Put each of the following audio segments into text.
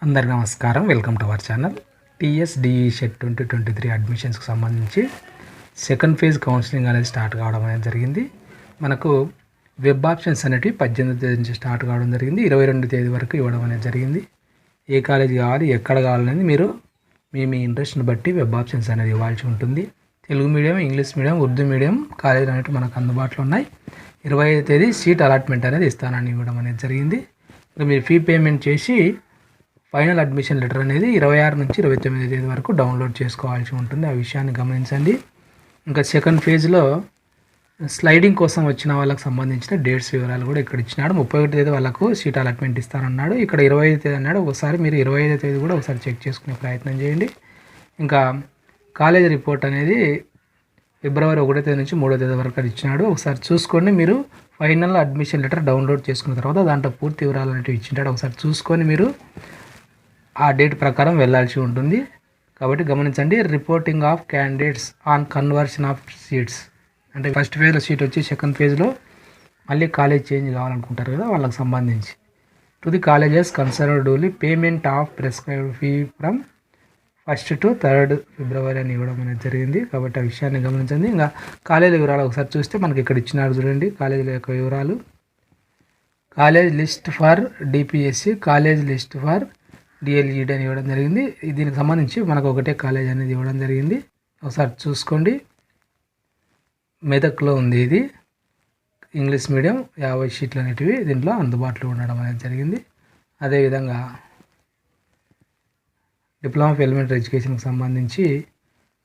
అందరికీ నమస్కారం. Welcome to our channel. TSDEE CET 2023 అడ్మిషన్స్కి సంబంధించి సెకండ్ ఫేజ్ కౌన్సిలింగ్ అనేది స్టార్ట్ కావడం అనేది జరిగింది. మనకు వెబ్ ఆప్షన్స్ అనేవి 18వ తేదీ నుంచి స్టార్ట్ కావడం జరిగింది. 22వ తేదీ వరకు ఇవ్వడం అనేది జరిగింది. ఏ కాలేజీ కావాలి, ఎక్కడ కావాలనేది మీరు మీ ఇంట్రెస్ట్ని బట్టి వెబ్ ఆప్షన్స్ అనేది ఇవ్వాల్సి ఉంటుంది. Telugu medium, English medium, Urdu medium కాలేజీలు అనేవి మనకు అందుబాటులో ఉన్నాయి. 25వ తేదీ సీట్ అలాట్మెంట్ అనేది ఇస్తానని ఇవ్వడం అనేది జరిగింది. మీరు ఫీ పేమెంట్ చేసి ఫైనల్ అడ్మిషన్ లెటర్ అనేది 26 నుంచి 29వ తేదీ వరకు డౌన్లోడ్ చేసుకోవాల్సి ఉంటుంది. ఆ విషయాన్ని గమనించండి. ఇంకా సెకండ్ ఫేజ్లో స్లైడింగ్ కోసం వచ్చిన వాళ్ళకి సంబంధించిన డేట్స్ వివరాలు కూడా ఇక్కడ ఇచ్చినాడు. 31వ తేదీ వాళ్ళకు సీట్ అలాట్మెంట్ ఇస్తానన్నాడు. ఇక్కడ 25వ తేదీ అన్నాడు. ఒకసారి మీరు 25వ తేదీ కూడా ఒకసారి చెక్ చేసుకునే ప్రయత్నం చేయండి. ఇంకా కాలేజ్ రిపోర్ట్ అనేది ఫిబ్రవరి 1వ తేదీ నుంచి 3వ తేదీ వరకు అది ఇచ్చినాడు. ఒకసారి చూసుకొని మీరు ఫైనల్ అడ్మిషన్ లెటర్ డౌన్లోడ్ చేసుకున్న తర్వాత దాంట్లో పూర్తి వివరాలు అనేవి ఇచ్చింటాడు. ఒకసారి చూసుకొని మీరు ఆ డేట్ ప్రకారం వెళ్ళాల్సి ఉంటుంది. కాబట్టి గమనించండి. Reporting of candidates on conversion of seats అంటే ఫస్ట్ ఫేజ్లో సీట్ వచ్చి సెకండ్ ఫేజ్లో మళ్ళీ కాలేజ్ చేంజ్ కావాలనుకుంటారు కదా, వాళ్ళకి సంబంధించి to the colleges concerned డూలీ payment of prescribed fee from 1st to 3rd ఫిబ్రవరి అని ఇవ్వడం అనేది జరిగింది. కాబట్టి ఆ విషయాన్ని గమనించండి. ఇంకా కాలేజీ వివరాలు ఒకసారి చూస్తే మనకి ఇక్కడ ఇచ్చినారు చూడండి. కాలేజీల యొక్క వివరాలు, college list for DPSC, college list for DLED అని ఇవ్వడం జరిగింది. దీనికి సంబంధించి మనకు ఒకటే కాలేజ్ అనేది ఇవ్వడం జరిగింది. ఒకసారి చూసుకోండి. మెదక్లో ఉంది ఇది. ఇంగ్లీష్ మీడియం 50 షీట్లు అనేటివి దీంట్లో అందుబాటులో ఉండడం అనేది జరిగింది. అదేవిధంగా డిప్లొమా ఆఫ్ ఎలిమెంటరీ ఎడ్యుకేషన్కి సంబంధించి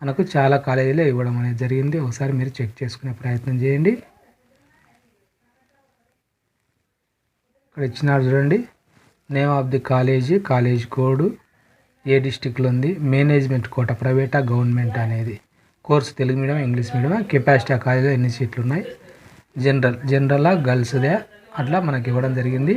మనకు చాలా కాలేజీలో ఇవ్వడం అనేది జరిగింది. ఒకసారి మీరు చెక్ చేసుకునే ప్రయత్నం చేయండి. ఇక్కడ ఇచ్చినారు చూడండి. Name of the college, college code, ఏ డిస్టిక్లో ఉంది, మేనేజ్మెంట్ కోట ప్రైవేటా గవర్నమెంట్ అనేది, course Telugu medium, English medium, capacity ఆ కాలేజీలో ఎన్ని సీట్లు ఉన్నాయి, జనరలా గర్ల్స్దే అట్లా మనకి ఇవ్వడం జరిగింది.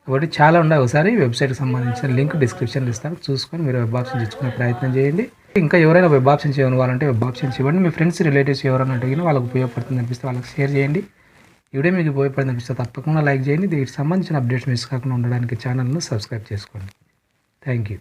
కాబట్టి చాలా ఉన్నాయి. ఒకసారి వెబ్సైట్కి సంబంధించిన లింక్ డిస్క్రిప్షన్లో ఇస్తాను, చూసుకొని మీరు వెబ్ ఆప్షన్స్ ఇచ్చుకునే ప్రయత్నం చేయండి. ఇంకా ఎవరైనా వెబ్ ఆప్షన్స్ ఇవ్వాలంటే వెబ్ ఆప్షన్స్ ఇవ్వండి. మీ ఫ్రెండ్స్, రిలేటివ్స్ ఎవరైనా అడిగినా వాళ్ళకి ఉపయోగపడుతుంది అనిపిస్తే వాళ్ళకి షేర్ చేయండి. ఈ వీడియో మీకు ఉపయోగపడింది అనిపిస్తే తప్పకుండా లైక్ చేయండి. దీనికి సంబంధించిన అప్డేట్స్ మిస్ కాకుండా ఉండడానికి ఛానల్ను సబ్స్క్రైబ్ చేసుకోండి. Thank you.